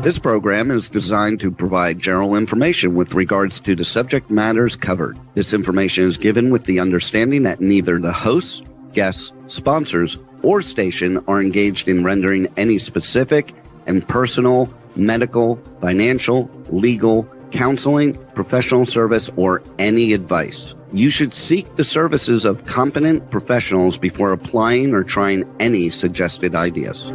This program is designed to provide general information with regards to the subject matters covered. This information is given with the understanding that neither the hosts, guests, sponsors, or station are engaged in rendering any specific and personal, medical, financial, legal, counseling, professional service, or any advice. You should seek the services of competent professionals before applying or trying any suggested ideas.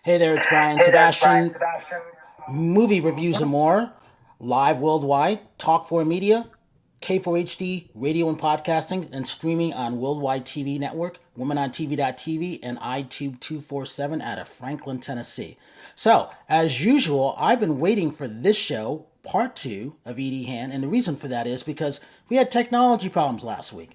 Hey there, it's Brian Sebastian. Movie reviews and more, live worldwide, Talk4 Media, K4HD, radio and podcasting, and streaming on Worldwide TV Network, WomenOnTV.tv, and iTube 247 out of Franklin, Tennessee. So, as usual, I've been waiting for this show, part 2 of Edie Hand, and the reason for that is because we had technology problems last week.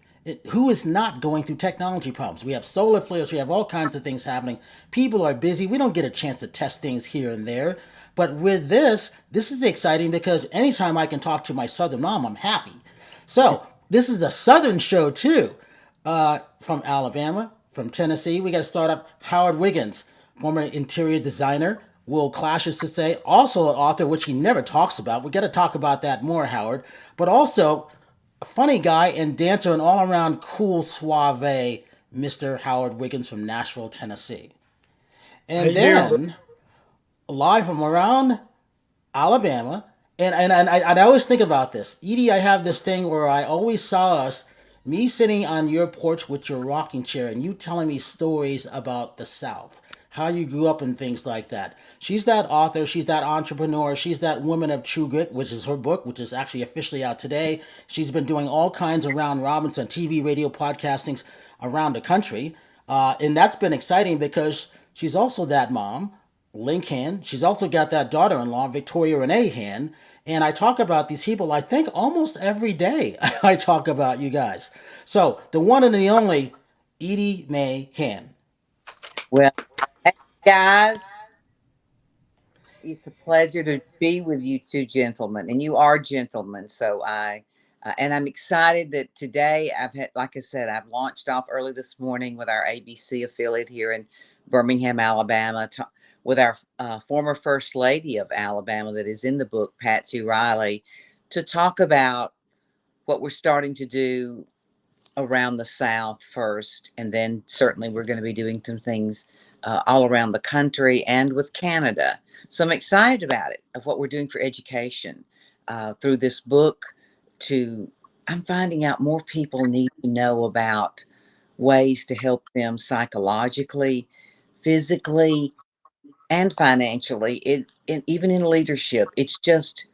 Who is not going through technology problems? We have solar flares. We have all kinds of things happening. People are busy. We don't get a chance to test things here and there. But with this is exciting because anytime I can talk to my Southern mom, I'm happy. So this is a Southern show too. From Alabama, from Tennessee. We got to start up Howard Wiggins, former interior designer, world clashes to say. Also an author, which he never talks about. We got to talk about that more, Howard. But also a funny guy and dancer and all-around cool, suave Mr. Howard Wiggins from Nashville, Tennessee. And then, live from around Alabama, and I always think about this. Edie, I have this thing where I always saw me sitting on your porch with your rocking chair and you telling me stories about the South, how you grew up and things like that. She's that author, she's that entrepreneur, she's that woman of true grit, which is her book, which is actually officially out today. She's been doing all kinds of round robins on TV, radio, podcastings around the country. And that's been exciting because she's also that mom, Link Hand. She's also got that daughter-in-law, Victoria Renee Hand. And I talk about these people, I think, almost every day. I talk about you guys. So the one and the only Edie Mae Hand. Well, hey guys, it's a pleasure to be with you two gentlemen, and you are gentlemen. So and I'm excited that today like I said, I've launched off early this morning with our ABC affiliate here in Birmingham, Alabama, with our former First Lady of Alabama that is in the book, Patsy Riley, to talk about what we're starting to do around the South first, and then certainly we're going to be doing some things all around the country and with Canada. So I'm excited about it, of what we're doing for education through this book. I'm finding out more people need to know about ways to help them psychologically, physically, and financially, even in leadership. It's just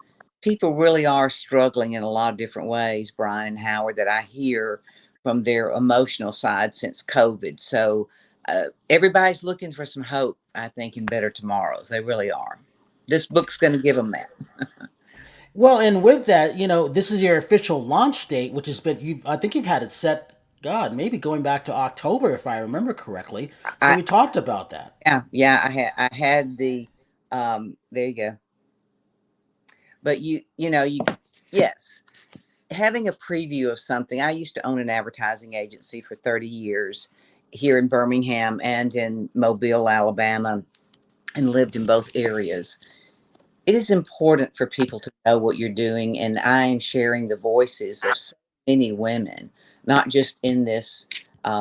people really are struggling in a lot of different ways, Brian and Howard, that I hear from their emotional side since COVID. So everybody's looking for some hope, I think, in better tomorrows. They really are. This book's going to give them that. Well, and with that, this is your official launch date, which has been, I think you've had it set, God, maybe going back to October, if I remember correctly. So we talked about that. Yeah, I had the, there you go. But yes, having a preview of something. I used to own an advertising agency for 30 years here in Birmingham and in Mobile, Alabama, and lived in both areas. It is important for people to know what you're doing, and I am sharing the voices of so many women, not just in this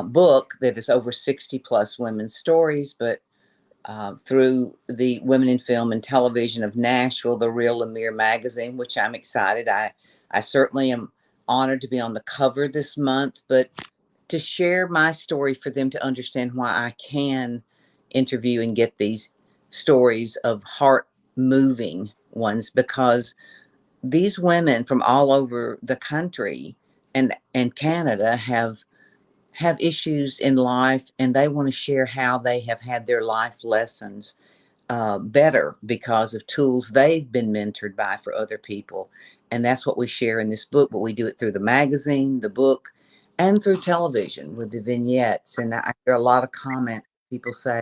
book that is over 60 plus women's stories, but through the Women in Film and Television of Nashville, the Real Lumiere magazine, which I'm excited. I certainly am honored to be on the cover this month, but to share my story for them to understand why I can interview and get these stories of heart moving ones, because these women from all over the country and Canada have issues in life, and they want to share how they have had their life lessons better because of tools they've been mentored by for other people. And that's what we share in this book, but we do it through the magazine, the book, and through television with the vignettes. And I hear a lot of comments. People say,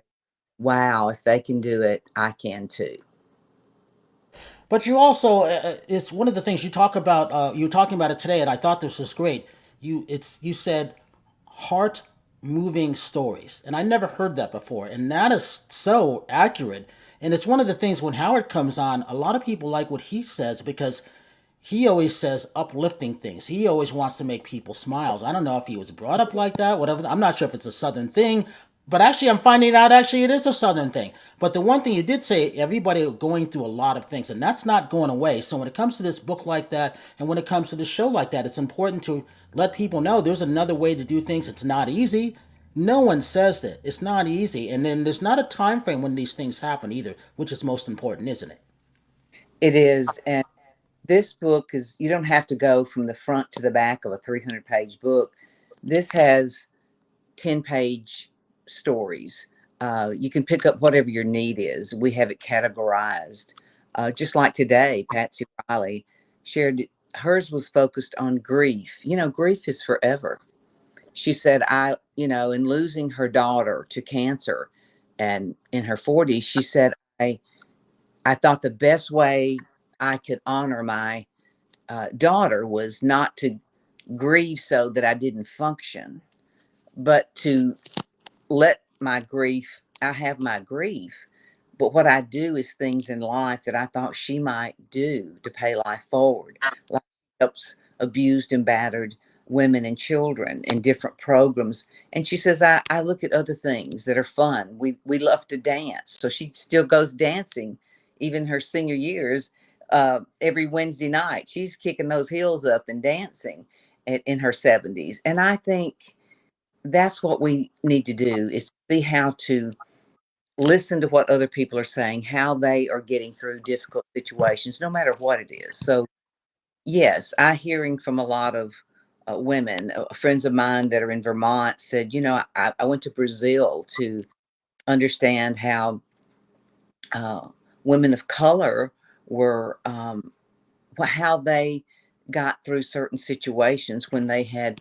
wow, if they can do it, I can too. But you also, it's one of the things you talk about. You were talking about it today, and I thought this was great. You said heart moving stories, and I never heard that before, and that is so accurate. And it's one of the things when Howard comes on, a lot of people like what he says because he always says uplifting things. He always wants to make people smile. I don't know if he was brought up like that, whatever. I'm not sure if it's a Southern thing, but actually I'm finding out actually it is a Southern thing. But the one thing you did say, everybody going through a lot of things, and that's not going away. So when it comes to this book like that, and when it comes to this show like that, it's important to let people know there's another way to do things. It's not easy. No one says that. It's not easy. And then there's not a time frame when these things happen either, which is most important, isn't it? It is. And this book is, you don't have to go from the front to the back of a 300-page book. This has 10-page stories. You can pick up whatever your need is. We have it categorized. Just like today, Patsy Riley shared, hers was focused on grief. Grief is forever. She said, in losing her daughter to cancer and in her 40s, she said, I thought the best way I could honor my daughter was not to grieve so that I didn't function, but to let I have my grief. But what I do is things in life that I thought she might do to pay life forward. Like helps abused and battered women and children in different programs. And she says, I look at other things that are fun. We love to dance. So she still goes dancing, even her senior years, every Wednesday night. She's kicking those heels up and dancing in her 70s. And I think that's what we need to do is see how to listen to what other people are saying, how they are getting through difficult situations, no matter what it is. So, yes, I hearing from a lot of women, friends of mine that are in Vermont said, I went to Brazil to understand how women of color were, how they got through certain situations when they had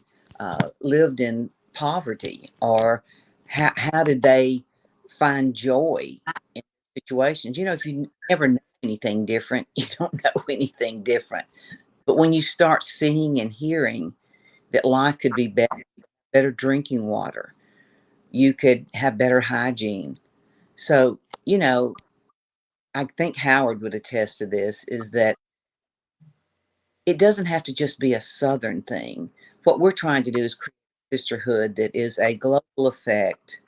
lived in poverty, or how did they find joy in situations. If you never know anything different, you don't know anything different. But when you start seeing and hearing that life could be better drinking water, you could have better hygiene. So, I think Howard would attest to this, is that it doesn't have to just be a Southern thing. What we're trying to do is create a sisterhood that is a global effect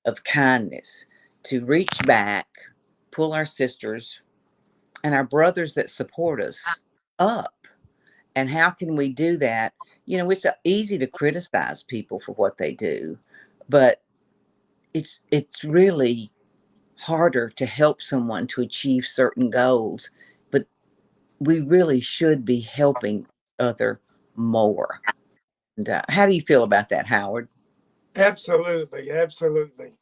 of kindness, to reach back, pull our sisters and our brothers that support us up. And how can we do that? It's easy to criticize people for what they do, but it's really harder to help someone to achieve certain goals. But we really should be helping other more. And how do you feel about that, Howard? Absolutely, absolutely.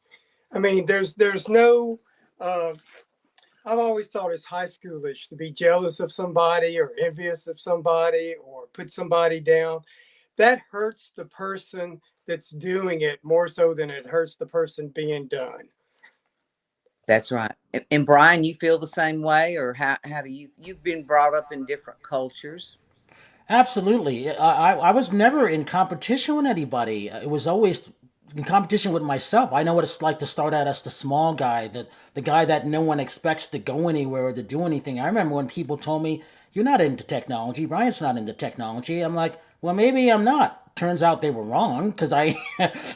I mean, there's no. I've always thought it's high schoolish to be jealous of somebody or envious of somebody or put somebody down. That hurts the person that's doing it more so than it hurts the person being done. That's right. And Brian, you feel the same way, or how do you've been brought up in different cultures? Absolutely. I was never in competition with anybody. It was always in competition with myself. I know what it's like to start out as the small guy, the guy that no one expects to go anywhere or to do anything. I remember when people told me, "You're not into technology. Brian's not into technology." I'm like, "Well, maybe I'm not." Turns out they were wrong because I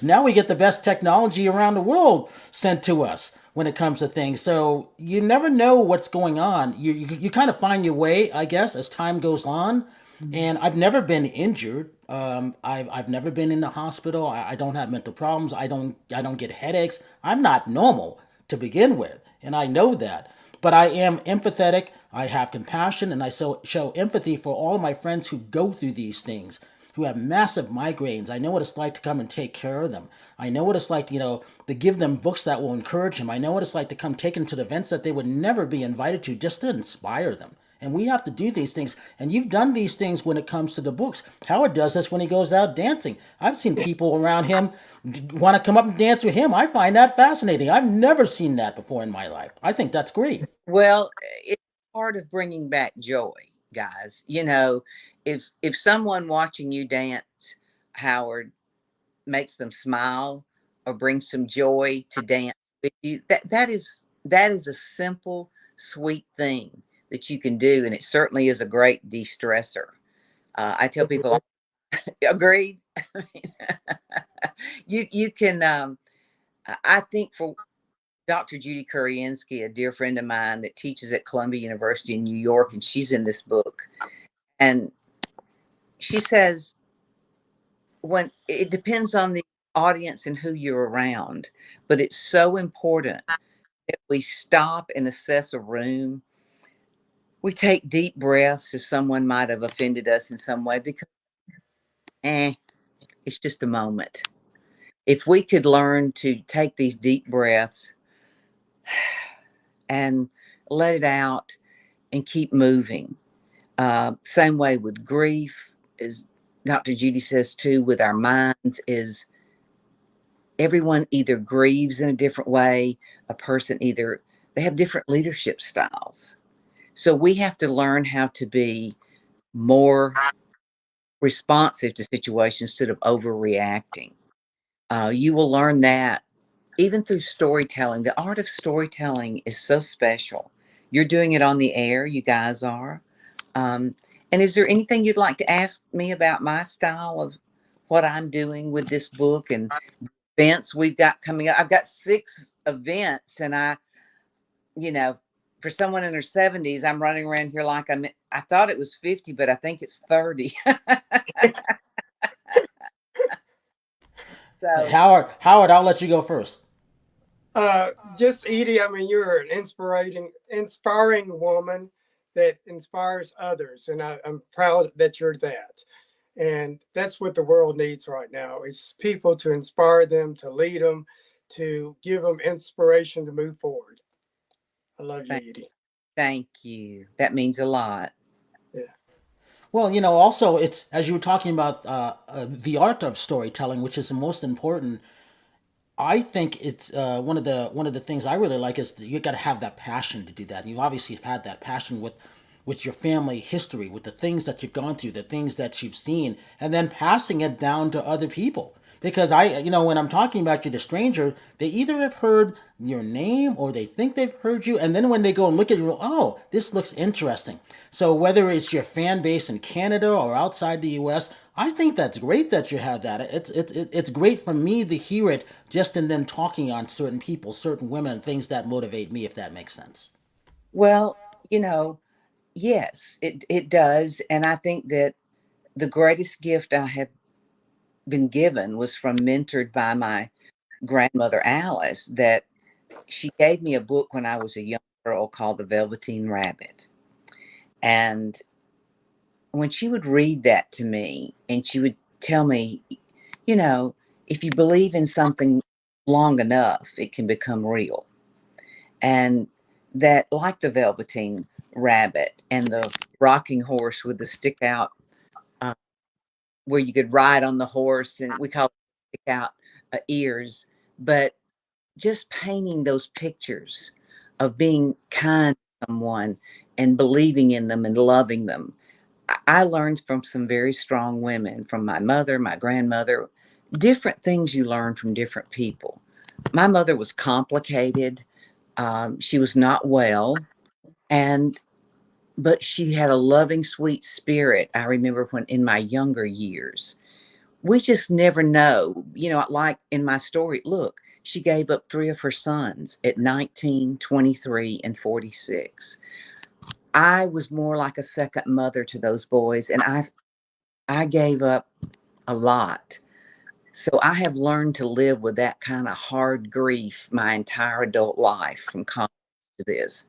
now we get the best technology around the world sent to us when it comes to things. So you never know what's going on. You kind of find your way, I guess, as time goes on. And I've never been injured. I've never been in the hospital. I don't have mental problems. I don't get headaches. I'm not normal to begin with, and I know that. But I am empathetic. I have compassion, and I show empathy for all of my friends who go through these things, who have massive migraines. I know what it's like to come and take care of them. I know what it's like, to give them books that will encourage them. I know what it's like to come take them to the events that they would never be invited to, just to inspire them. And we have to do these things. And you've done these things when it comes to the books. Howard does this when he goes out dancing. I've seen people around him want to come up and dance with him. I find that fascinating. I've never seen that before in my life. I think that's great. Well, it's part of bringing back joy, guys. If someone watching you dance, Howard, makes them smile or brings some joy to dance with you, that is a simple, sweet thing that you can do, and it certainly is a great de-stressor. I tell people, agreed. You can. I think for Dr. Judy Kuriensky, a dear friend of mine that teaches at Columbia University in New York, and she's in this book, and she says, when it depends on the audience and who you're around, but it's so important that we stop and assess a room. We take deep breaths if someone might have offended us in some way, because it's just a moment. If we could learn to take these deep breaths and let it out and keep moving. Same way with grief, as Dr. Judy says too, with our minds, is everyone either grieves in a different way. A person they have different leadership styles. So we have to learn how to be more responsive to situations instead of overreacting. You will learn that even through storytelling. The art of storytelling is so special. You're doing it on the air, you guys are. And is there anything you'd like to ask me about my style of what I'm doing with this book and events we've got coming up? I've got 6 events, and for someone in their 70s, I'm running around here like I thought it was 50, but I think it's 30. So, Howard, I'll let you go first. Just Edie, I mean, you're an inspiring woman that inspires others, and I'm proud that you're that. And that's what the world needs right now, is people to inspire them, to lead them, to give them inspiration to move forward. I love you, Edie. Thank you. That means a lot. Yeah. Well, also it's, as you were talking about the art of storytelling, which is the most important. I think it's one of the things I really like is that you got to have that passion to do that. And you've obviously had that passion with your family history, with the things that you've gone through, the things that you've seen, and then passing it down to other people. Because when I'm talking about you to stranger, they either have heard your name or they think they've heard you, and then when they go and look at you, oh, this looks interesting. So whether it's your fan base in Canada or outside the U.S., I think that's great that you have that. It's great for me to hear it just in them talking on certain people, certain women, and things that motivate me, if that makes sense. Well, yes, it does, and I think that the greatest gift I have been given was mentored by my grandmother Alice, that she gave me a book when I was a young girl called The Velveteen Rabbit. And when she would read that to me, and she would tell me, if you believe in something long enough, it can become real. And that, like the Velveteen Rabbit and the rocking horse with the stick out, where you could ride on the horse, and we call it stick out ears, but just painting those pictures of being kind to someone and believing in them and loving them. I learned from some very strong women, from my mother, my grandmother, different things you learn from different people. My mother was complicated. She was not well, but she had a loving, sweet spirit. I remember when in my younger years, we just never know, like in my story, look, she gave up 3 of her sons at 19, 23, and 46. I was more like a second mother to those boys, and I gave up a lot. So I have learned to live with that kind of hard grief my entire adult life, from college to this.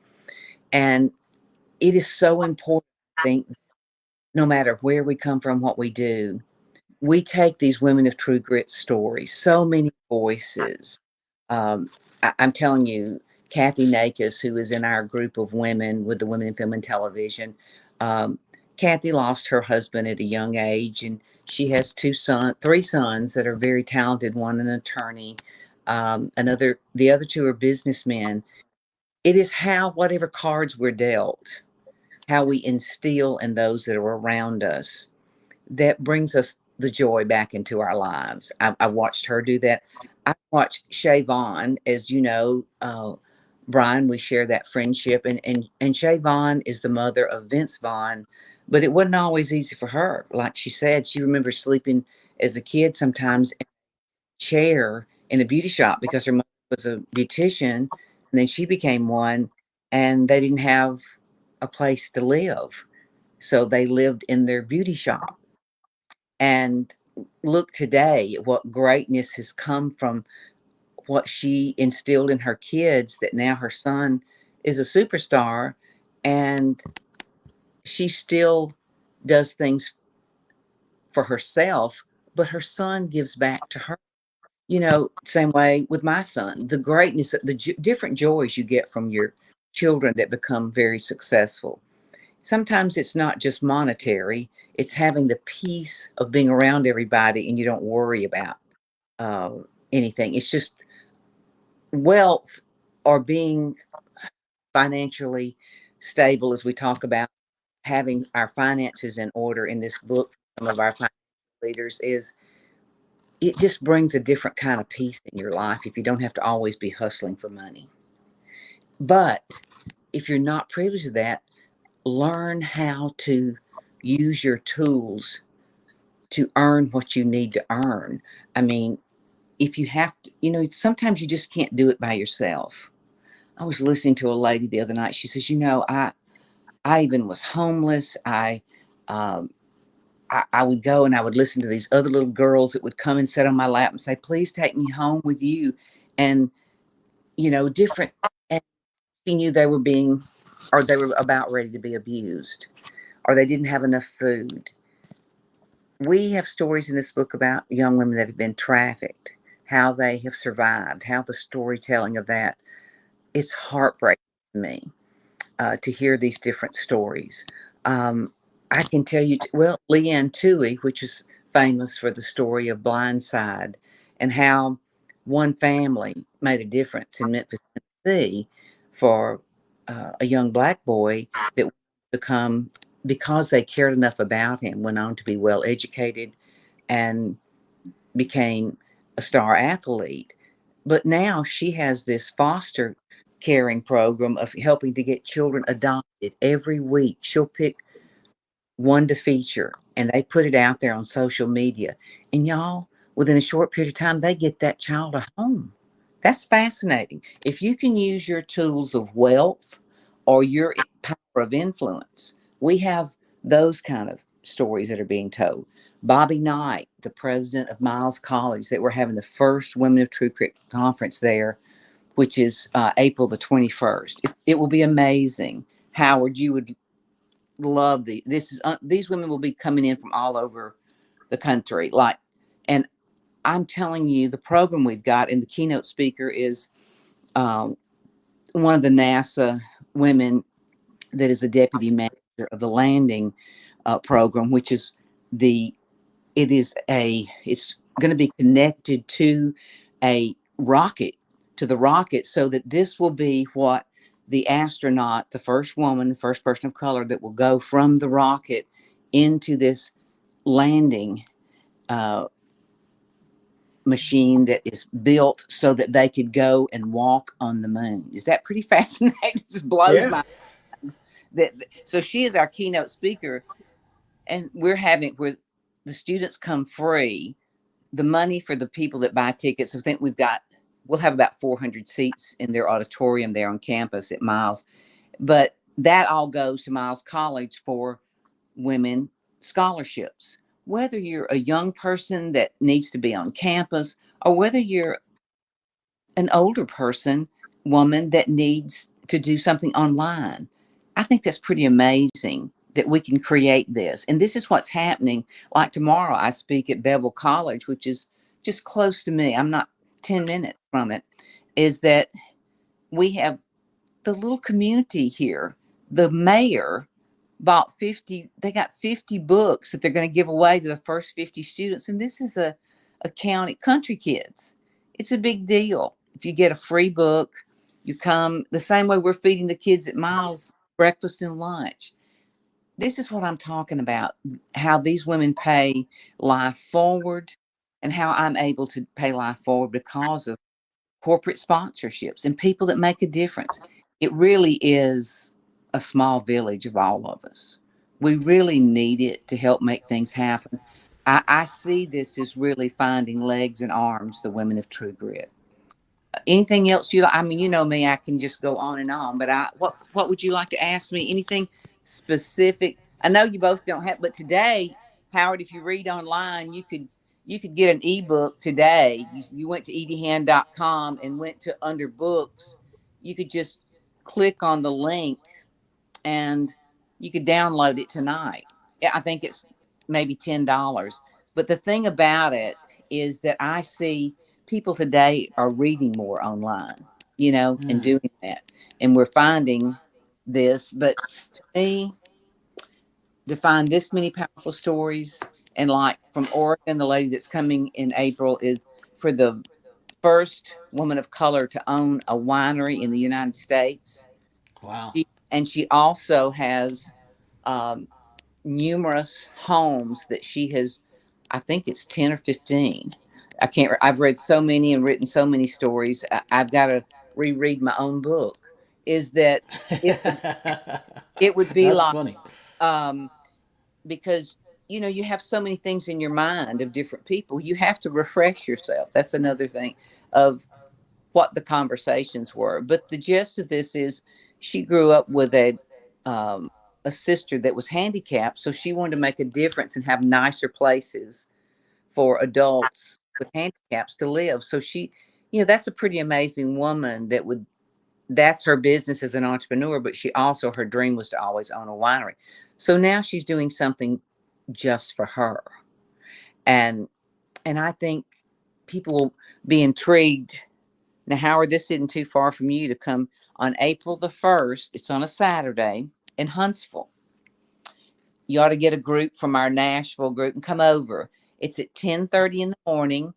And it is so important, I think, no matter where we come from, what we do, we take these women of true grit stories, so many voices. I'm telling you, Kathy Nakis, who is in our group of women with the Women in Film and Television, um, Kathy lost her husband at a young age, and she has three sons that are very talented. One an attorney, the other two are businessmen. It is how whatever cards we're dealt, how we instill in those that are around us, that brings us the joy back into our lives. I watched her do that. I watched Shay Vaughn, as you know, Brian, we share that friendship. And Shay Vaughn is the mother of Vince Vaughn, but it wasn't always easy for her. Like she said, she remembers sleeping as a kid sometimes in a chair in a beauty shop because her mother was a beautician, and then she became one, and they didn't have a place to live. So they lived in their beauty shop. And look today at what greatness has come from what she instilled in her kids, that now her son is a superstar, and she still does things for herself, but her son gives back to her. Same way with my son, the greatness, different joys you get from your children that become very successful. Sometimes it's not just monetary, it's having the peace of being around everybody and you don't worry about uh, anything. It's just wealth, or being financially stable, as we talk about having our finances in order in this book. Some of our financial leaders, is it just brings a different kind of peace in your life if you don't have to always be hustling for money. But if you're not privileged to that, learn how to use your tools to earn what you need to earn. I mean, if you have to, sometimes you just can't do it by yourself. I was listening to a lady the other night. She says, I even was homeless. Um, I would go and I would listen to these other little girls that would come and sit on my lap and say, please take me home with you. And, different. And she knew they were about ready to be abused, or they didn't have enough food. We have stories in this book about young women that have been trafficked, how they have survived, how the storytelling of that, it's heartbreaking to me to hear these different stories. I can tell you, Leanne Toohey, which is famous for the story of Blindside, and how one family made a difference in Memphis, Tennessee, for a young black boy that would become, because they cared enough about him, went on to be well educated and became a star athlete. But now she has this foster caring program of helping to get children adopted. Every week she'll pick one to feature, and they put it out there on social media. And y'all, within a short period of time, they get that child a home. That's fascinating. If you can use your tools of wealth or your power of influence, we have those kind of stories that are being told. Bobby Knight, the president of Miles College, that we're having the first Women of True Grit conference there, which is April the 21st. It will be amazing. Howard, you would love these women will be coming in from all over the country. And I'm telling you, the program we've got, and the keynote speaker is one of the NASA women that is the deputy manager of the landing program, which is it's going to be connected to a rocket, so that this will be what the astronaut, the first woman, the first person of color that will go from the rocket into this landing machine that is built so that they could go and walk on the moon. Is that pretty fascinating? It just blows my mind. So she is our keynote speaker, and where the students come free. The money for the people that buy tickets, I think we'll have about 400 seats in their auditorium there on campus at Miles. But that all goes to Miles College for women scholarships. Whether you're a young person that needs to be on campus, or whether you're an older woman that needs to do something online, I think that's pretty amazing that we can create this. And this is what's happening. Like tomorrow, I speak at Bevel College, which is just close to me. I'm not 10 minutes from it. Is that we have the little community here. The mayor bought 50, they got 50 books that they're going to give away to the first 50 students. And this is a county, country kids. It's a big deal. If you get a free book, you come the same way we're feeding the kids at Miles breakfast and lunch. This is what I'm talking about, how these women pay life forward and how I'm able to pay life forward because of corporate sponsorships and people that make a difference. It really is a small village of all of us. We really need it to help make things happen. I see this as really finding legs and arms, the women of True Grit. Anything else you like? I mean, you know me, I can just go on and on, but what would you like to ask me? Anything specific? I know you both don't have, but today, Howard, if you read online, you could get an ebook today. You went to ediehand.com and went to under books. You could just click on the link and you could download it tonight. I think it's maybe $10. But the thing about it is that I see people today are reading more online, you know, and doing that. And we're finding this. But to me, to find this many powerful stories, and like from Oregon, the lady that's coming in April is for the first woman of color to own a winery in the United States. Wow. She also has um, numerous homes that she has, I think it's 10 or 15. I've read so many and written so many stories. I've got to reread my own book. Is that it would be That's like, funny. um, because, you know, you have so many things in your mind of different people. You have to refresh yourself. That's another thing of what the conversations were. But the gist of this is she grew up with a sister that was handicapped. So she wanted to make a difference and have nicer places for adults with handicaps to live. So she, you know, that's a pretty amazing woman that's her business as an entrepreneur, but she also, her dream was to always own a winery. So now she's doing something just for her. And I think people will be intrigued. Now, Howard, this isn't too far from you to come on April the 1st. It's on a Saturday in Huntsville. You ought to get a group from our Nashville group and come over. It's at 10:30 in the morning.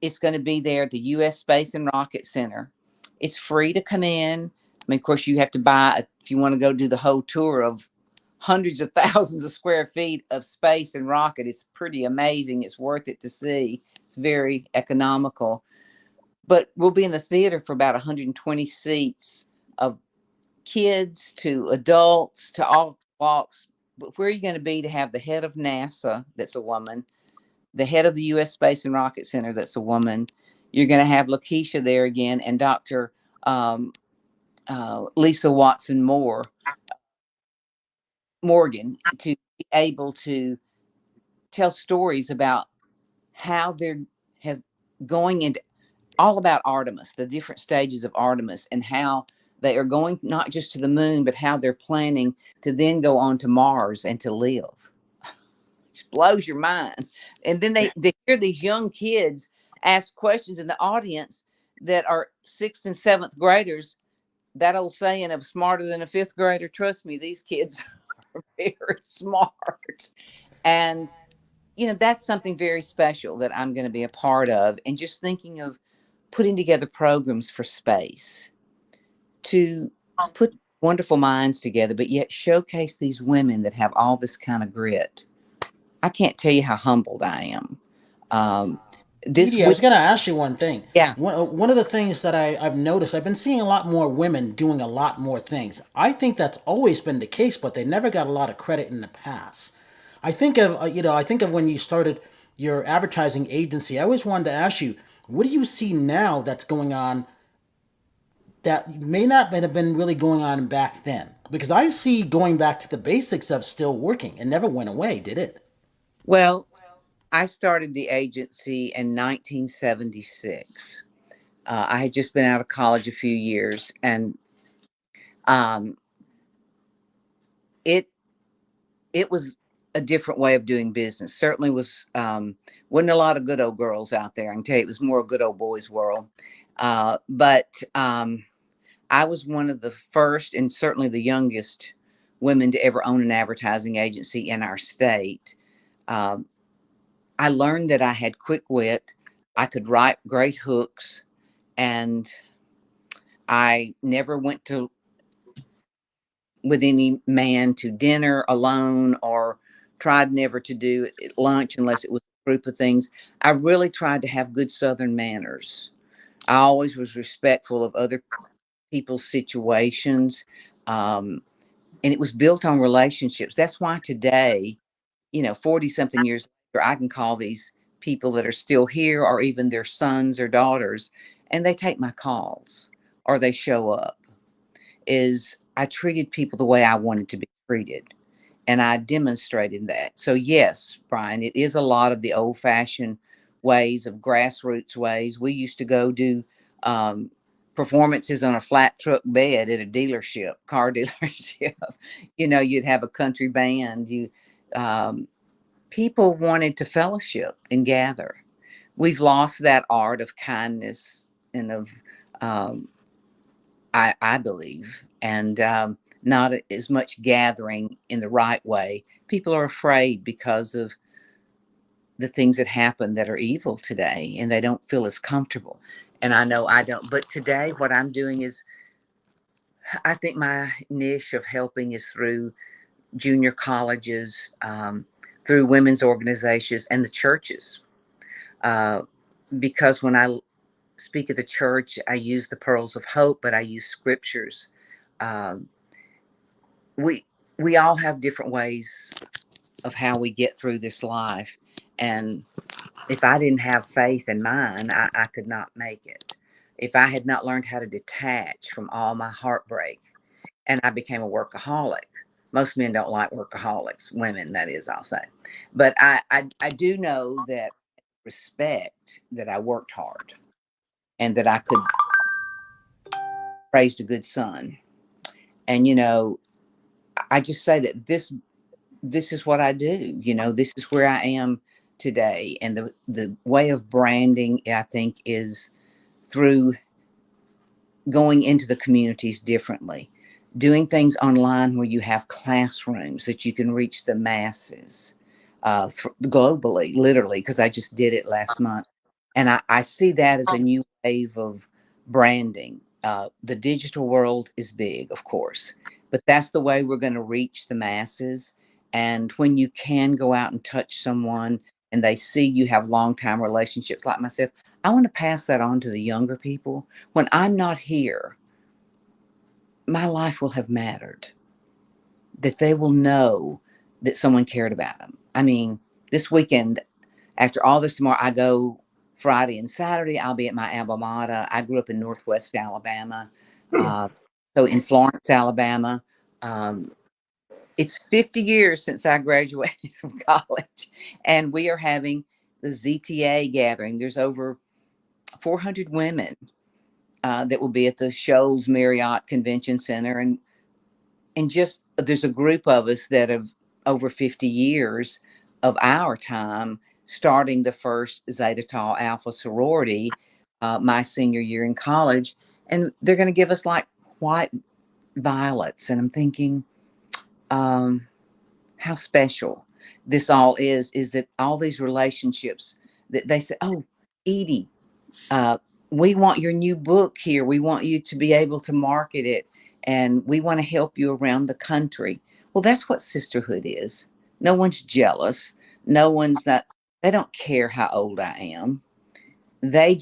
It's going to be there at the U.S. Space and Rocket Center. It's free to come in. I mean, of course, you have to buy if you want to go do the whole tour of hundreds of thousands of square feet of space and rocket. It's pretty amazing. It's worth it to see. It's very economical. But we'll be in the theater for about 120 seats of kids to adults to all walks. But where are you going to be to have the head of NASA, that's a woman, the head of the U.S. Space and Rocket Center, that's a woman. You're going to have Lakeisha there again, and Dr. Lisa Watson Morgan, to be able to tell stories about how they're going into all about Artemis, the different stages of Artemis, and how they are going not just to the moon, but how they're planning to then go on to Mars and to live. Just blows your mind. And then they hear these young kids ask questions in the audience that are 6th and 7th graders. That old saying of smarter than a 5th grader, trust me, these kids are very smart. And, you know, that's something very special that I'm going to be a part of. And just thinking of putting together programs for space to put wonderful minds together, but yet showcase these women that have all this kind of grit. I can't tell you how humbled I am. This Edie, I was week, going to ask you one thing. yeah. One of the things that I've noticed, I've been seeing a lot more women doing a lot more things. I think that's always been the case, but they never got a lot of credit in the past. I think of I think of when you started your advertising agency. I always wanted to ask you, what do you see now that's going on that may not have been really going on back then? Because I see going back to the basics of still working. It never went away, did it? Well, I started the agency in 1976. I had just been out of college a few years, and it it was a different way of doing business. Certainly wasn't a lot of good old girls out there. I can tell you, it was more a good old boys world. But I was one of the first and certainly the youngest women to ever own an advertising agency in our state. Um, I learned that I had quick wit. I could write great hooks, and I never went to with any man to dinner alone, or tried never to do it at lunch unless it was a group of things. I really tried to have good Southern manners. I always was respectful of other people's situations. Um, and it was built on relationships. That's why today, 40 something years later, I can call these people that are still here, or even their sons or daughters, and they take my calls or they show up. Is I treated people the way I wanted to be treated, and I demonstrated that. So yes, Brian, it is a lot of the old fashioned ways, of grassroots ways. We used to go do um, performances on a flat truck bed at a dealership, car dealership. You'd have a country band. Um, People wanted to fellowship and gather. We've lost that art of kindness and of um, I believe, and not as much gathering in the right way. People are afraid because of the things that happen that are evil today, and they don't feel as comfortable. And I know I don't. But today, what I'm doing is, I think my niche of helping is through junior colleges, through women's organizations, and the churches. Uh, because when I speak at the church, I use the pearls of hope, but I use scriptures. Um, we we all have different ways of how we get through this life, and if I didn't have faith in mine, I could not make it. If I had not learned how to detach from all my heartbreak, and I became a workaholic. Most men don't like workaholics, women, that is, I'll say. But I do know that respect that I worked hard, and that I could raise a good son. And I just say that this is what I do. This is where I am today. And the way of branding, I think, is through going into the communities differently, doing things online where you have classrooms that you can reach the masses globally, literally, because I just did it last month. And I see that as a new wave of branding. The digital world is big, of course, but that's the way we're going to reach the masses. And when you can go out and touch someone and they see you have long time relationships like myself, I want to pass that on to the younger people. When I'm not here, my life will have mattered, that they will know that someone cared about them. I mean, this weekend, after all this tomorrow, I go Friday and Saturday. I'll be at my alma mater. I grew up in Northwest Alabama. So in Florence, Alabama. It's 50 years since I graduated from college, and we are having the ZTA gathering. There's over 400 women that will be at the Shoals Marriott Convention Center, and just there's a group of us that have over 50 years of our time starting the first Zeta Tau Alpha sorority my senior year in college, and they're going to give us like white violets, and I'm thinking how special this all is that all these relationships that they say, oh, Edie, uh, we want your new book here. We want you to be able to market it, and we want to help you around the country. Well, that's what sisterhood is. No one's jealous. No one's not, they don't care how old I am. They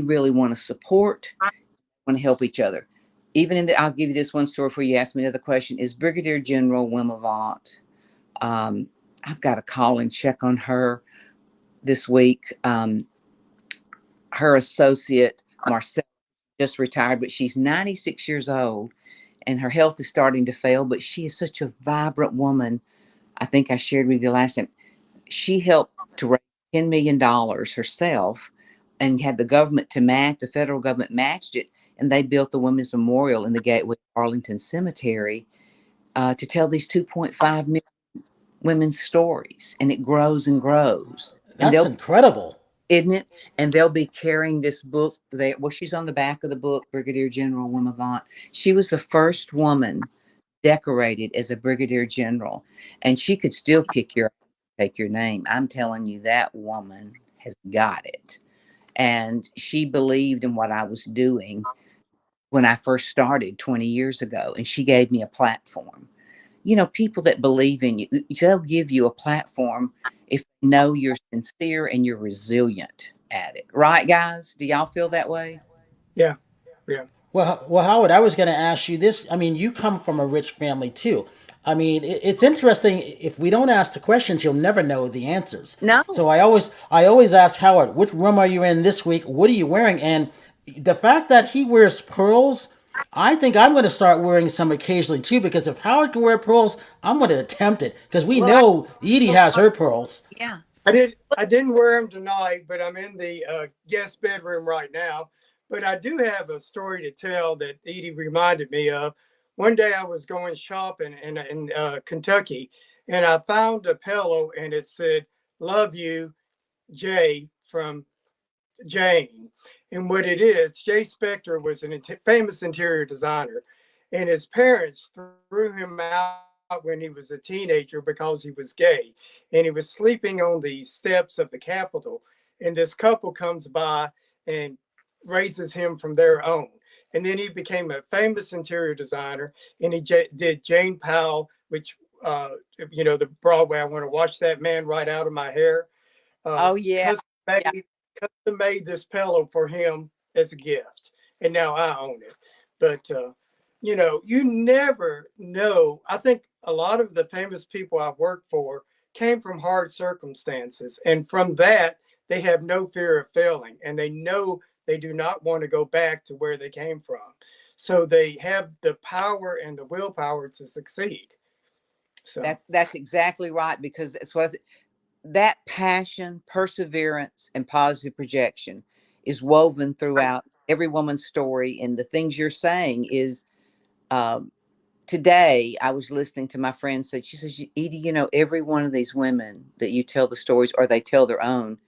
really want to support, want to help each other. Even I'll give you this one story before you ask me another question, is Brigadier General Wimavant. I've got to call and check on her this week. Her associate, Marcel, just retired, but she's 96 years old and her health is starting to fail, but she is such a vibrant woman. I think I shared with you last time. She helped to raise $10 million herself and had the government to match, the federal government matched it, and they built the Women's Memorial in the Gateway Arlington Cemetery. to tell these 2.5 million women's stories, and it grows and grows. And That's incredible. isn't it? And they'll be carrying this book. Well, she's on the back of the book, Brigadier General Wimavant. She was the first woman decorated as a brigadier general, and she could still take your name. I'm telling you, that woman has got it. And she believed in what I was doing when I first started 20 years ago, and she gave me a platform. People that believe in you, they'll give you a platform if they know you're sincere and you're resilient at it. Right, guys? Do y'all feel that way? Yeah. Yeah. Well, Howard, I was going to ask you this. I mean, you come from a rich family too. I mean, it's interesting. If we don't ask the questions, you'll never know the answers. No. So I always ask Howard, which room are you in this week? What are you wearing? And the fact that he wears pearls, I think I'm going to start wearing some occasionally too. Because if Howard can wear pearls, I'm going to attempt it. Because we know Edie has her pearls. Yeah. I didn't wear them tonight, but I'm in the guest bedroom right now. But I do have a story to tell that Edie reminded me of. One day I was going shopping in Kentucky, and I found a pillow, and it said, "Love you, Jay," from Jane. And what it is, Jay Spector was a famous interior designer, and his parents threw him out when he was a teenager because he was gay, and he was sleeping on the steps of the Capitol. And this couple comes by and raises him from their own. And then he became a famous interior designer, and he did Jane Powell, which, the Broadway, I Want to Watch That Man Right Out of My Hair. Oh, yeah. Custom made this pillow for him as a gift, and now I own it. But you never know. I think a lot of the famous people I've worked for came from hard circumstances, and from that they have no fear of failing, and they know they do not want to go back to where they came from. So they have the power and the willpower to succeed. So that's exactly right, because that's what that passion, perseverance, and positive projection is woven throughout every woman's story. And the things you're saying is, today I was listening to my friend said, she says, Edie, every one of these women that you tell the stories or they tell their own,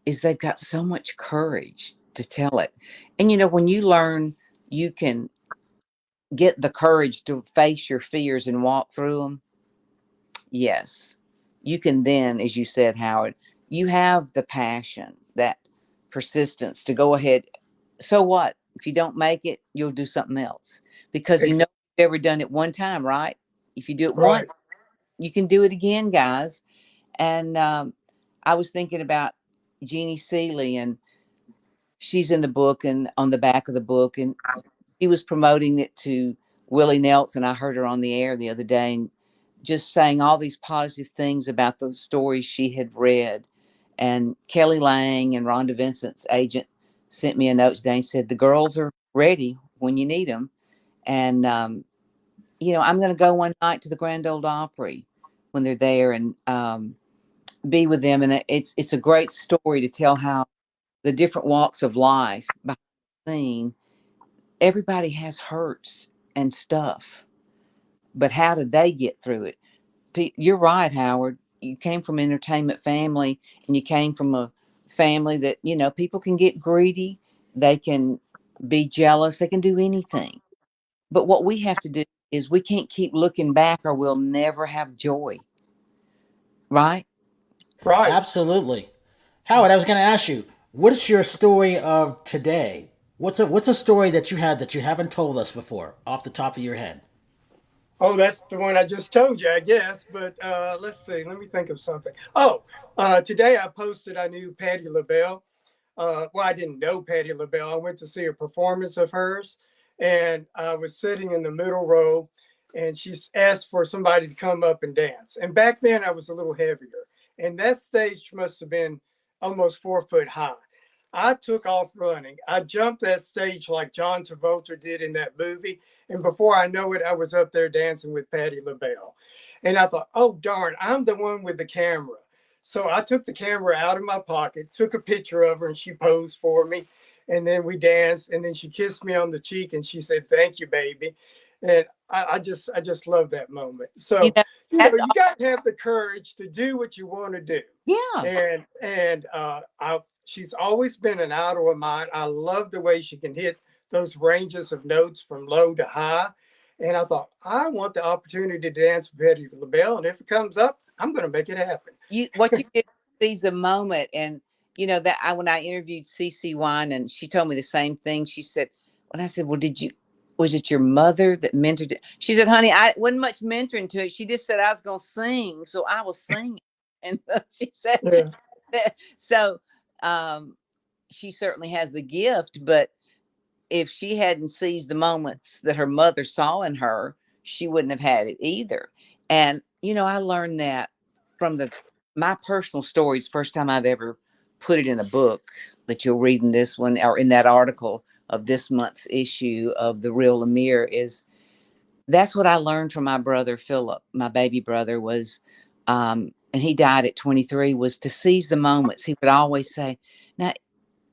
is they've got so much courage to tell it. And when you learn you can get the courage to face your fears and walk through them, yes, you can then, as you said, Howard, you have the passion, that persistence to go ahead. So what? If you don't make it, you'll do something else, because you've ever done it one time, right? If you do it once, you can do it again, guys. And I was thinking about Jeannie Seeley, and she's in the book and on the back of the book, and she was promoting it to Willie Nelson. I heard her on the air the other day and just saying all these positive things about the stories she had read. And Kelly Lang and Rhonda Vincent's agent sent me a note today and said, the girls are ready when you need them. And, I'm going to go one night to the Grand Ole Opry when they're there and be with them. And it's a great story to tell how the different walks of life behind the scene, everybody has hurts and stuff, but how did they get through it? You're right, Howard. You came from an entertainment family, and you came from a family that, people can get greedy. They can be jealous. They can do anything. But what we have to do is we can't keep looking back or we'll never have joy. Right? Right. Absolutely. Howard, I was going to ask you, what's your story of today? What's a story that you had that you haven't told us before off the top of your head? Oh, that's the one I just told you, I guess. But let's see. Let me think of something. Oh, today I posted I knew Patti LaBelle. Well, I didn't know Patti LaBelle. I went to see a performance of hers, and I was sitting in the middle row, and she asked for somebody to come up and dance. And back then I was a little heavier, and that stage must have been almost 4 foot high. I took off running. I jumped that stage like John Travolta did in that movie. And before I know it, I was up there dancing with Patti LaBelle. And I thought, oh, darn, I'm the one with the camera. So I took the camera out of my pocket, took a picture of her, and she posed for me. And then we danced. And then she kissed me on the cheek and she said, thank you, baby. And I just love that moment. You So, know, that's you got to have the courage to do what you want to do. yeah. She's always been an idol of mine. I love the way she can hit those ranges of notes from low to high. And I thought, I want the opportunity to dance with Betty LaBelle. And if it comes up, I'm going to make it happen. What you did seize a moment. And when I interviewed CC Wine, and she told me the same thing. She said, when I said, well, was it your mother that mentored it? She said, honey, I wasn't much mentoring to it. She just said I was going to sing. So I was singing. And she said, Yeah. so she certainly has the gift, but if she hadn't seized the moments that her mother saw in her, she wouldn't have had it either. And, I learned that from my personal stories. First time I've ever put it in a book that you'll read in this one, or in that article of this month's issue of The Real Lumiere, is that's what I learned from my brother, Philip, my baby brother, was, and he died at 23, was to seize the moments. He would always say, now,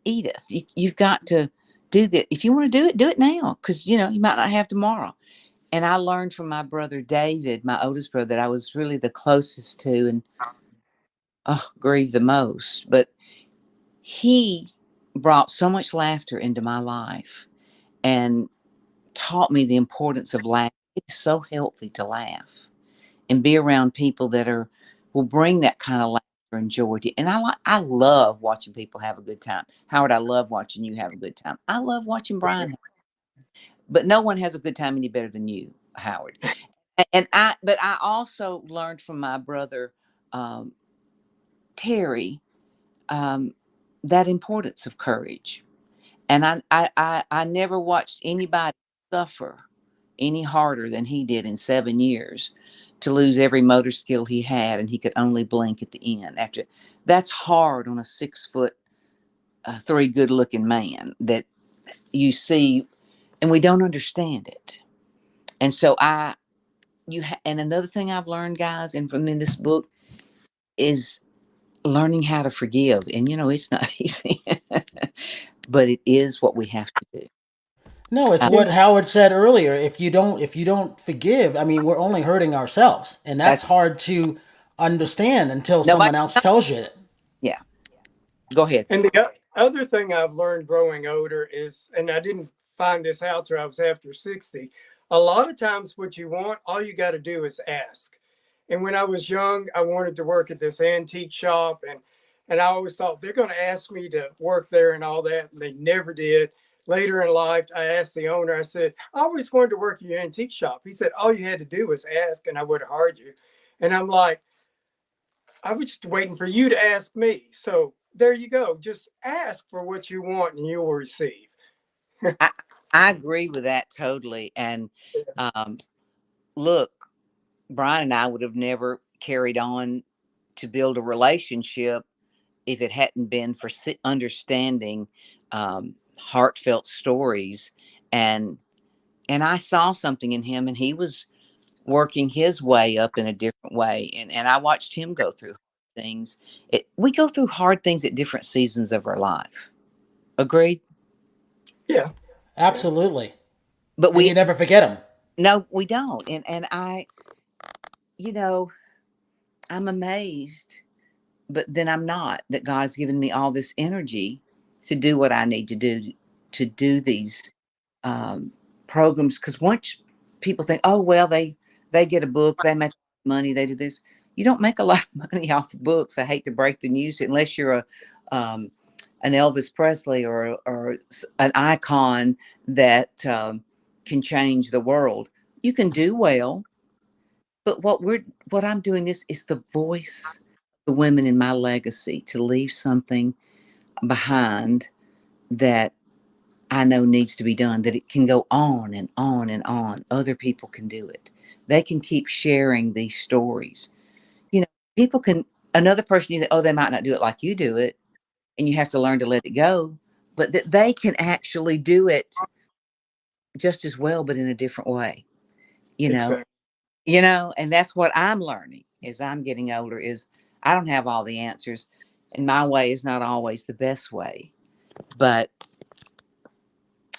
Edith, you've got to do that. If you want to do it now, because, you might not have tomorrow. And I learned from my brother, David, my oldest brother, that I was really the closest to and grieved the most. But he brought so much laughter into my life and taught me the importance of laughter. It's so healthy to laugh and be around people that will bring that kind of laughter and joy to you. And I love watching people have a good time. Howard, I love watching you have a good time. I love watching Brian, but no one has a good time any better than you, Howard. But I also learned from my brother, Terry, that importance of courage. And I never watched anybody suffer any harder than he did in 7 years to lose every motor skill he had, and he could only blink at the end. That's hard on a 6'3" good looking man that you see, and we don't understand it. And so and another thing I've learned, guys, and from in this book, is learning how to forgive. And it's not easy, but it is what we have to do. No, it's what Howard said earlier. If you don't forgive, I mean, we're only hurting ourselves, and that's hard to understand until someone else tells you it. Yeah. Go ahead. And the other thing I've learned growing older is, and I didn't find this out till I was after 60, a lot of times what you want, all you got to do is ask. And when I was young, I wanted to work at this antique shop, and I always thought they're going to ask me to work there and all that, and they never did. Later in life, I asked the owner, I said, I always wanted to work in your antique shop. He said, all you had to do was ask, and I would have hired you. And I'm like, I was just waiting for you to ask me. So there you go. Just ask for what you want and you will receive. I agree with that totally. And look, Brian and I would have never carried on to build a relationship if it hadn't been for understanding heartfelt stories. And I saw something in him, and he was working his way up in a different way. And I watched him go through things. We go through hard things at different seasons of our life. Agreed? Yeah. Absolutely. But you never forget them. No, we don't. And I'm amazed, but then I'm not, that God's given me all this energy to do what I need to do these programs. Because once people think, oh, well, they get a book, they make money, they do this. You don't make a lot of money off the books. I hate to break the news, unless you're an Elvis Presley or an icon that can change the world. You can do well, but what I'm doing this is the voice of the women in my legacy, to leave something behind that I know needs to be done, that it can go on and on and on. Other people can do it. They can keep sharing these stories. People can, another person, they might not do it like you do it, and you have to learn to let it go, but that they can actually do it just as well, but in a different way, Exactly. And that's what I'm learning as I'm getting older, is I don't have all the answers, and my way is not always the best way, but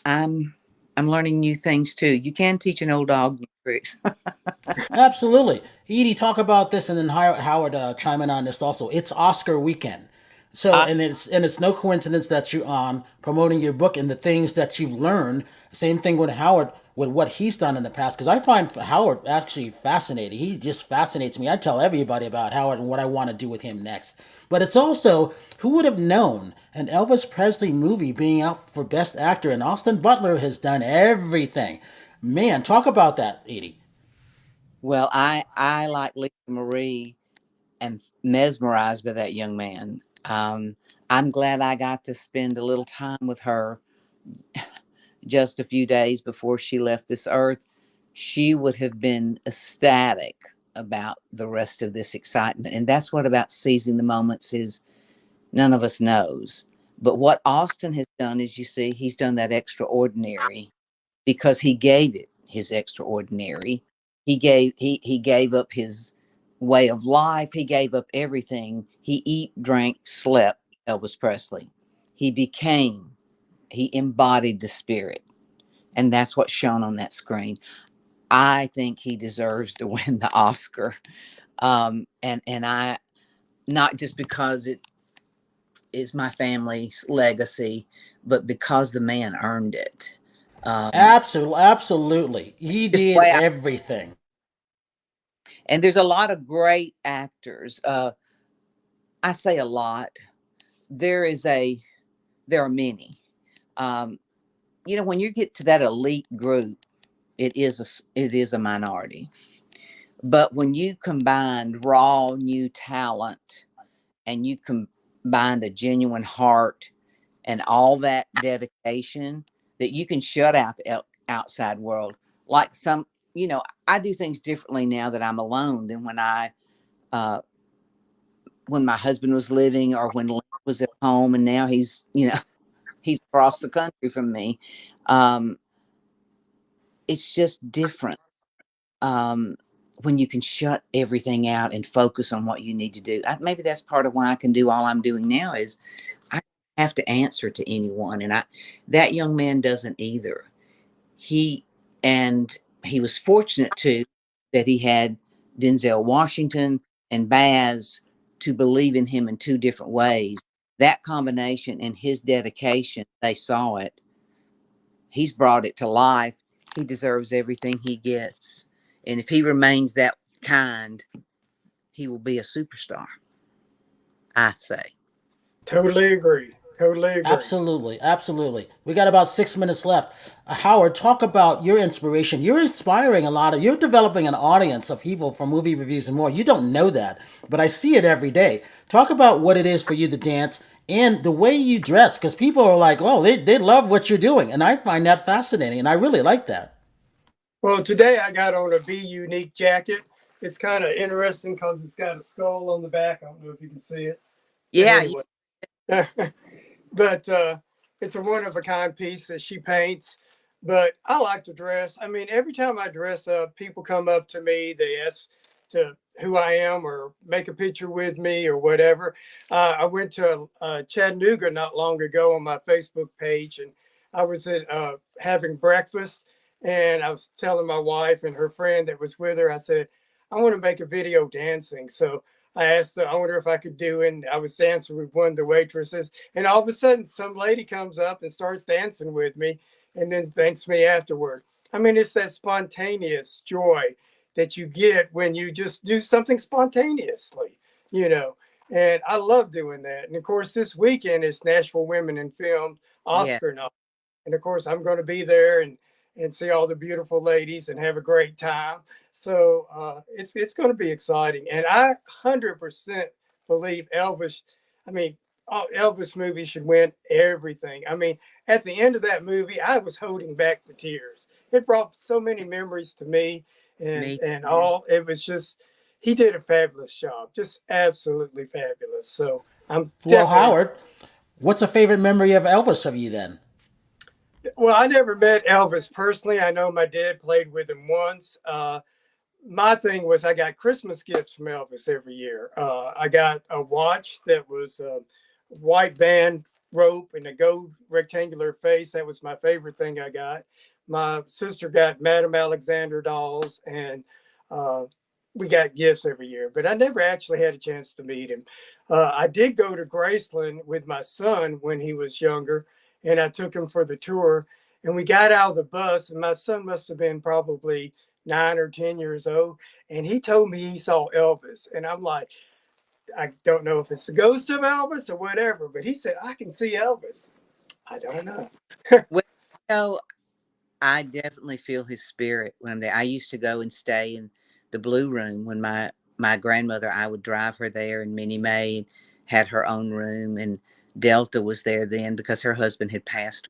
I'm I'm learning new things too. You can teach an old dog new tricks. Absolutely. Edie, talk about this, and then Howard chime in on this also. It's Oscar weekend. So, I, and it's no coincidence that you're on promoting your book and the things that you've learned. Same thing with Howard, with what he's done in the past. Because I find Howard actually fascinating. He just fascinates me. I tell everybody about Howard and what I want to do with him next. But it's also, who would have known an Elvis Presley movie being out for Best Actor, and Austin Butler has done everything. Man, talk about that, Edie. well, I like Lisa Marie and mesmerized by that young man. I'm glad I got to spend a little time with her just a few days before she left this earth. She would have been ecstatic about the rest of this excitement. And that's what about seizing the moments is none of us knows. But what Austin has done is, you see, he's done that extraordinary because he gave it his extraordinary. He gave up his way of life. He gave up everything. He eat, drank, slept Elvis Presley. He became, he embodied the spirit. And that's what's shown on that screen. I think he deserves to win the Oscar. And I, not just because it is my family's legacy, but because the man earned it. Absolutely, absolutely. He Just did way I, everything. and there's a lot of great actors. I say a lot. There is a, there are many. Um, when you get to that elite group, it is a minority. But when you combine raw new talent and you combine a genuine heart and all that dedication, that you can shut out the outside world. Like I do things differently now that I'm alone than uh, when my husband was living, or when Lynn was at home, and now he's across the country from me. Um, it's just different when you can shut everything out and focus on what you need to do. Maybe that's part of why I can do all I'm doing now is I don't have to answer to anyone, and that young man doesn't either. He and he was fortunate too that he had Denzel Washington and Baz to believe in him in two different ways. That combination and his dedication, they saw it. He's brought it to life. He deserves everything he gets. And if he remains that kind, he will be a superstar, I say. Totally agree. Totally agree. Absolutely, absolutely. We got about 6 minutes left. Howard, talk about your inspiration. You're inspiring you're developing an audience of people for movie reviews and more. You don't know that, but I see it every day. Talk about what it is for you to dance and the way you dress, because people are like, oh, they love what you're doing. And I find that fascinating, and I really like that. Well, today I got on a Be Unique jacket. It's kind of interesting because it's got a skull on the back. I don't know if you can see it. But Yeah, anyway, but it's a one of a kind piece that she paints. But I like to dress. I mean, every time I dress up, people come up to me. They ask to who I am or make a picture with me or whatever. I went to Chattanooga not long ago on my Facebook page, and I was having breakfast, and I was telling my wife and her friend that was with her, I said, I want to make a video dancing. So I asked her, I wonder if I could do it. And I was dancing with one of the waitresses. And all of a sudden, some lady comes up and starts dancing with me and then thanks me afterward. I mean, it's that spontaneous joy that you get when you just do something spontaneously, you know. And I love doing that. And of course, this weekend is Nashville Women in Film yeah, Oscar night. And of course, I'm going to be there and see all the beautiful ladies and have a great time. So it's going to be exciting. And I 100% believe Elvis. I mean, Elvis movies should win everything. I mean, at the end of that movie, I was holding back the tears. It brought so many memories to me, me. and all. It was just he did a fabulous job, just absolutely fabulous. So I'm Well, definitely. Howard, what's a favorite memory of Elvis of you then? Well, I never met Elvis personally. I know my dad played with him once. My thing was I got Christmas gifts from Elvis every year. I got a watch that was a white band rope and a gold rectangular face. That was my favorite thing I got. my sister got Madame Alexander dolls, and uh, we got gifts every year. But I never actually had a chance to meet him. I did go to Graceland with my son when he was younger, and I took him for the tour. And we got out of the bus, and my son must have been probably 9 or 10 years old, and he told me he saw Elvis, and I'm like, I don't know if it's the ghost of Elvis or whatever, but he said I can see Elvis. I don't know. Well, you know, I definitely feel his spirit when I used to go and stay in the Blue Room when my grandmother, I would drive her there, and Minnie Mae had her own room, and Delta was there then because her husband had passed.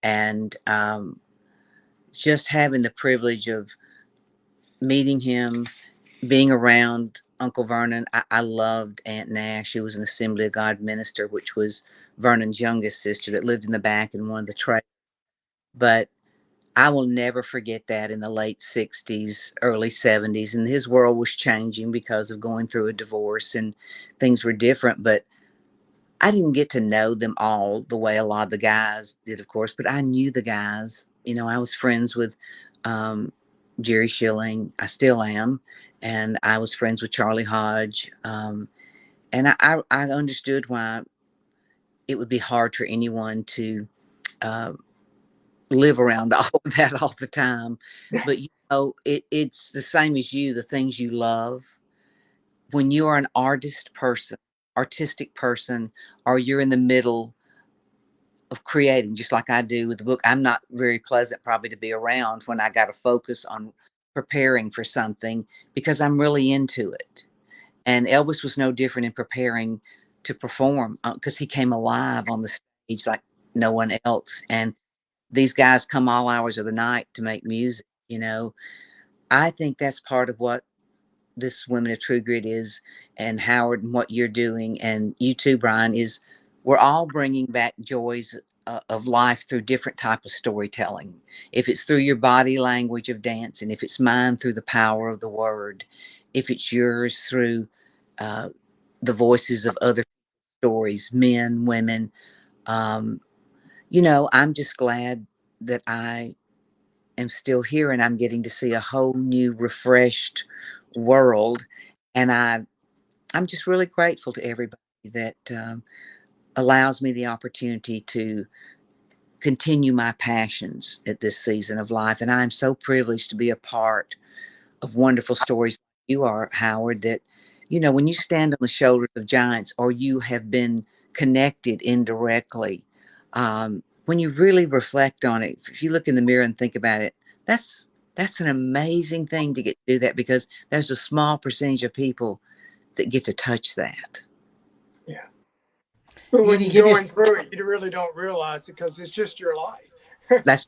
And just having the privilege of meeting him, being around Uncle Vernon. I loved Aunt Nash. She was an Assembly of God minister, which was Vernon's youngest sister that lived in the back in one of the trailers. But I will never forget that in the late 60s, early 70s. And his world was changing because of going through a divorce and things were different. But I didn't get to know them all the way a lot of the guys did, of course, but I knew the guys. You know, I was friends with um, Jerry Schilling. I still am. And I was friends with Charlie Hodge. And I understood why it would be hard for anyone to uh, live around all of that all the time. But, you know, it's the same as you, the things you love. When you are an artistic person, or you're in the middle of creating, just like I do with the book, I'm not very pleasant probably to be around when I got to focus on preparing for something because I'm really into it. And Elvis was no different in preparing to perform because he came alive on the stage like no one else. And these guys come all hours of the night to make music, you know. I think that's part of what this Women of True Grit is, and Howard, and what you're doing, and you too, Brian, is we're all bringing back joys of life through different type of storytelling. If it's through your body language of dancing, if it's mine through the power of the word, if it's yours through uh, the voices of other stories, men, women. Um, you know, I'm just glad that I am still here and I'm getting to see a whole new, refreshed world. And I'm just really grateful to everybody that allows me the opportunity to continue my passions at this season of life. And I'm so privileged to be a part of wonderful stories like you are, Howard, that, you know, when you stand on the shoulders of giants or you have been connected indirectly, when you really reflect on it, if you look in the mirror and think about it, that's that's an amazing thing to get to do that because there's a small percentage of people that get to touch that. Yeah. But when Edie, you're give you going through it, you really don't realize it because it's just your life. That's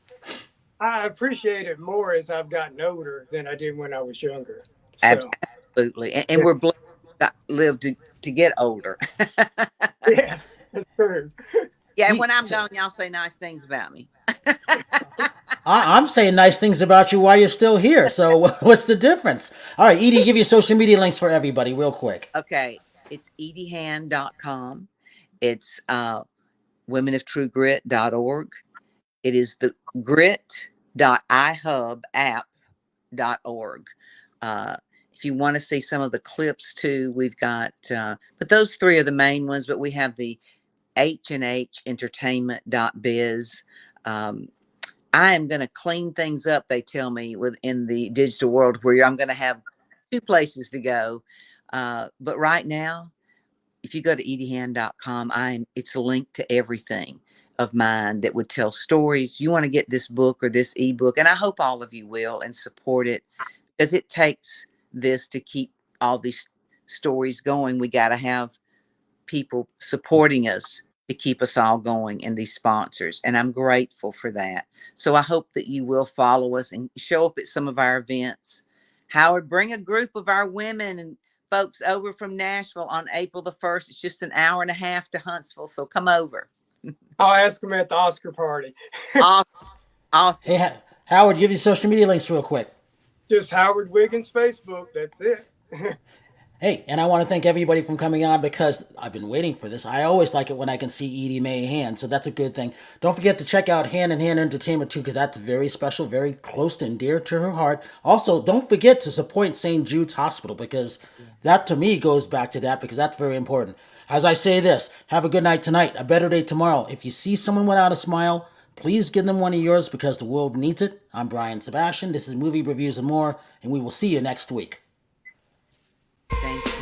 I appreciate it more as I've gotten older than I did when I was younger. So, absolutely, and yeah. we're blessed to live to get older. Yes, that's true. Yeah, and E- when I'm so- gone, y'all say nice things about me. I'm saying nice things about you while you're still here. So what's the difference? All right, Edie, give your social media links for everybody real quick. Okay, it's ediehand.com. It's womenoftruegrit.org. It is the grit.ihubapp.org. Uh, if you want to see some of the clips too, we've got, but those three are the main ones, but we have the H&H entertainment.biz. I am going to clean things up, they tell me, within the digital world where I'm going to have two places to go. But right now, if you go to ediehand.com, it's linked to everything of mine that would tell stories. You want to get this book or this ebook, and I hope all of you will and support it because it takes this to keep all these stories going. We got to have people supporting us to keep us all going and these sponsors. And I'm grateful for that. So I hope that you will follow us and show up at some of our events. Howard, bring a group of our women and folks over from Nashville on April the 1st. It's just an hour and a half to Huntsville. So come over. I'll ask them at the Oscar party. Awesome. Awesome. Hey, Howard, give your social media links real quick. Just Howard Wiggins Facebook. That's it. Hey, and I want to thank everybody for coming on because I've been waiting for this. I always like it when I can see Edie Mae Hand, so that's a good thing. Don't forget to check out Hand in Hand Entertainment too, because that's very special, very close and dear to her heart. Also, don't forget to support St. Jude's Hospital because that to me goes back to that because that's very important. As I say this, have a good night tonight, a better day tomorrow. If you see someone without a smile, please give them one of yours because the world needs it. I'm Brian Sebastian. This is Movie Reviews and More, and we will see you next week. Thank you.